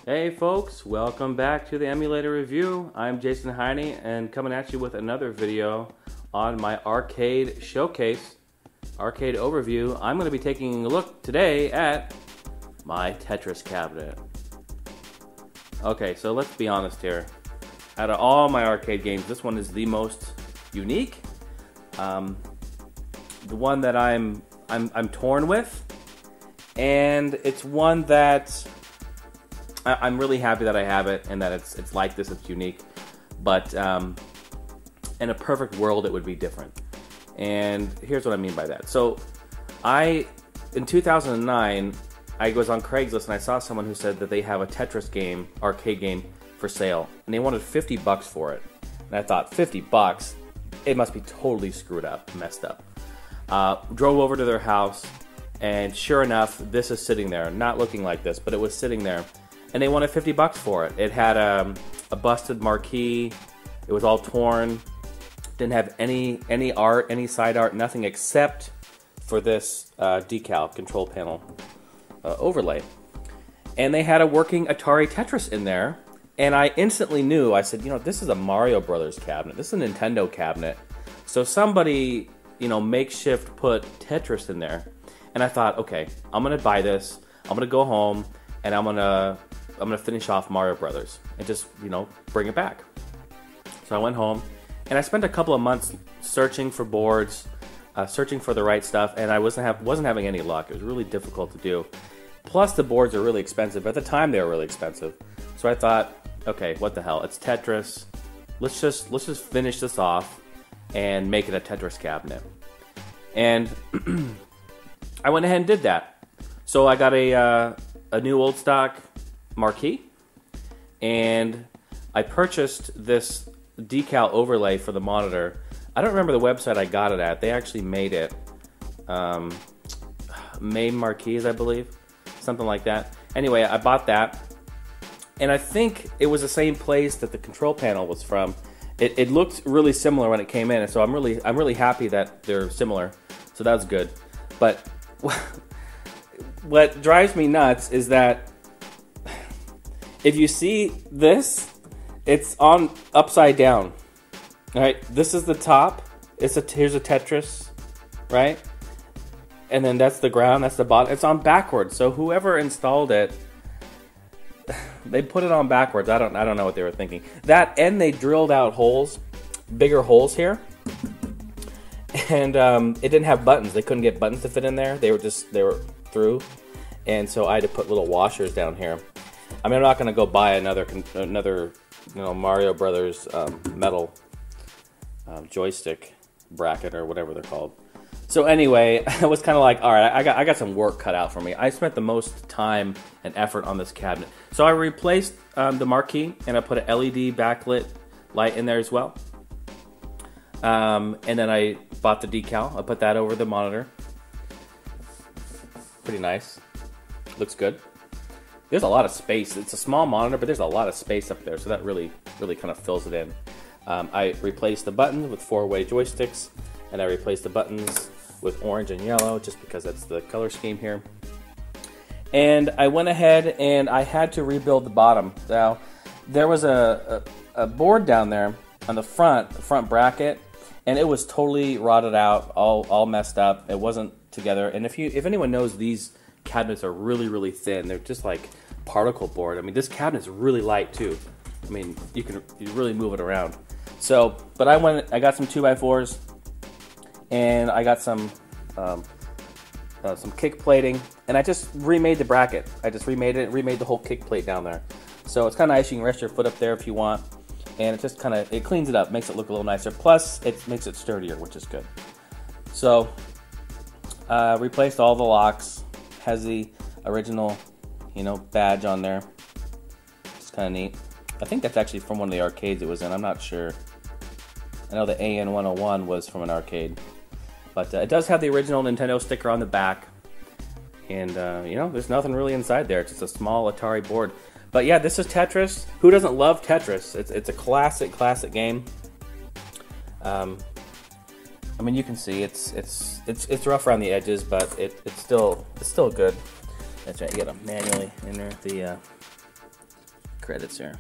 Hey folks, welcome back to the Emulator Review. I'm Jason Heine and coming at you with another video on my arcade showcase, arcade overview. I'm going to be taking a look today at my Tetris cabinet. Okay, so let's be honest here. Out of all my arcade games, this one is the most unique. The one that I'm torn with, and it's one that I'm really happy that I have it and that it's like this, it's unique. But in a perfect world, it would be different. And here's what I mean by that. So in 2009, I was on Craigslist and I saw someone who said that they have a Tetris game, arcade game, for sale. And they wanted $50 for it. And I thought, $50? It must be totally screwed up, messed up. Drove over to their house, and sure enough, this is sitting there. Not looking like this, but it was sitting there. And they wanted $50 for it. It had a busted marquee. It was all torn. Didn't have any art, any side art, nothing except for this decal control panel overlay. And they had a working Atari Tetris in there. And I instantly knew, I said, you know, this is a Mario Brothers cabinet. This is a Nintendo cabinet. So somebody, you know, makeshift put Tetris in there. And I thought, okay, I'm going to buy this. I'm going to go home and I'm going to finish off Mario Brothers and just, you know, bring it back. So I went home and I spent a couple of months searching for boards, searching for the right stuff, and I wasn't having any luck. It was really difficult to do. Plus the boards are really expensive. At the time they were really expensive. So I thought, okay, what the hell? It's Tetris. Let's just finish this off and make it a Tetris cabinet. And I went ahead and did that. So I got a new old stock marquee, and I purchased this decal overlay for the monitor. I don't remember the website I got it at. They actually made it. Main Marquees, I believe. Something like that. Anyway, I bought that, and I think it was the same place that the control panel was from. It looked really similar when it came in, and so I'm really happy that they're similar. So that was good. But what drives me nuts is that if you see this, it's on upside down. All right, this is the top. Here's a Tetris, right? And then that's the ground. That's the bottom. It's on backwards. So whoever installed it, they put it on backwards. I don't know what they were thinking. That, and they drilled out holes, bigger holes here, and it didn't have buttons. They couldn't get buttons to fit in there. They were through, and so I had to put little washers down here. I mean, I'm not going to go buy another Mario Brothers metal joystick bracket or whatever they're called. So anyway, I was kind of like, all right, I got some work cut out for me. I spent the most time and effort on this cabinet. So I replaced the marquee, and I put an LED backlit light in there as well. And then I bought the decal. I put that over the monitor. Pretty nice. Looks good. There's a lot of space. It's a small monitor, but there's a lot of space up there, so that really kind of fills it in. I replaced the buttons with 4-way joysticks, and I replaced the buttons with orange and yellow, just because that's the color scheme here. And I went ahead and I had to rebuild the bottom. Now, there was a board down there on the front bracket, and it was totally rotted out, all messed up. It wasn't together. And if anyone knows, these cabinets are really thin. They're just like particle board. I mean, this cabinet's really light too. I mean, you really move it around. So, but I got some 2x4s, and I got some kick plating, and I just remade the bracket. I just remade the whole kick plate down there. So it's kind of nice. You can rest your foot up there if you want, and it just it cleans it up, makes it look a little nicer. Plus, it makes it sturdier, which is good. So, replaced all the locks. Has the original, badge on there. It's kind of neat. I think that's actually from one of the arcades it was in. I'm not sure. I know the AN101 was from an arcade. But it does have the original Nintendo sticker on the back. And, there's nothing really inside there. It's just a small Atari board. But yeah, this is Tetris. Who doesn't love Tetris? It's a classic game. I mean, you can see it's rough around the edges, but it's still good. That's right. You gotta manually enter credits here.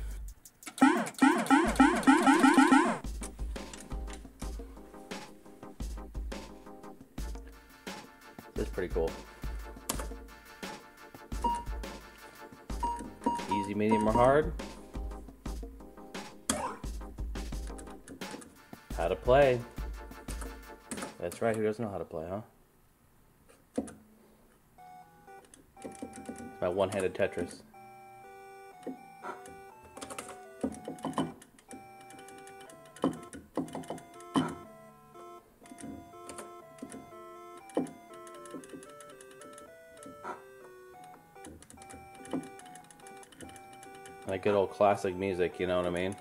This is pretty cool. Easy, medium, or hard. How to play. That's right, who doesn't know how to play, huh? It's my one-handed Tetris. Like good old classic music, you know what I mean?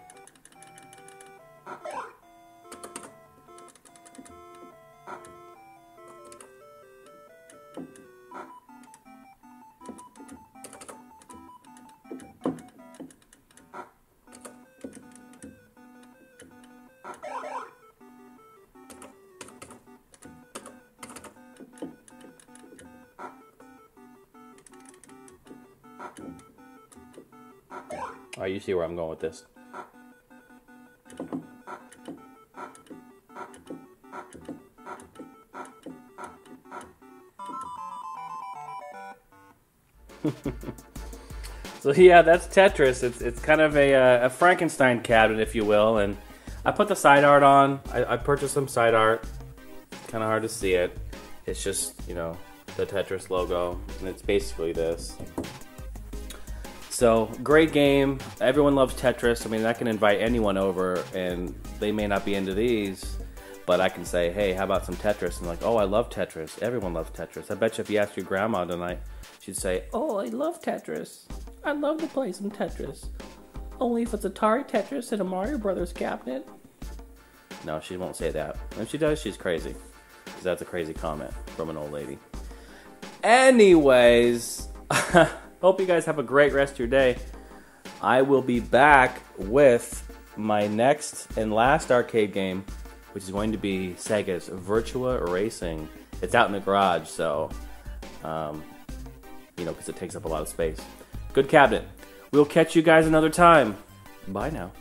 Oh, you see where I'm going with this. So yeah, that's Tetris. It's kind of a Frankenstein cabinet, if you will, and I put the side art on. I purchased some side art. Kind of hard to see it. It's just, you know, the Tetris logo, and it's basically this. So, great game. Everyone loves Tetris. I mean, I can invite anyone over, and they may not be into these, but I can say, hey, how about some Tetris? And like, oh, I love Tetris. Everyone loves Tetris. I bet you if you asked your grandma tonight, she'd say, oh, I love Tetris. I'd love to play some Tetris. Only if it's Atari Tetris and a Mario Brothers cabinet. No, she won't say that. If she does, she's crazy. Because that's a crazy comment from an old lady. Anyways... Hope you guys have a great rest of your day. I will be back with my next and last arcade game, which is going to be Sega's Virtua Racing. It's out in the garage, so, you know, because it takes up a lot of space. Good cabinet. We'll catch you guys another time. Bye now.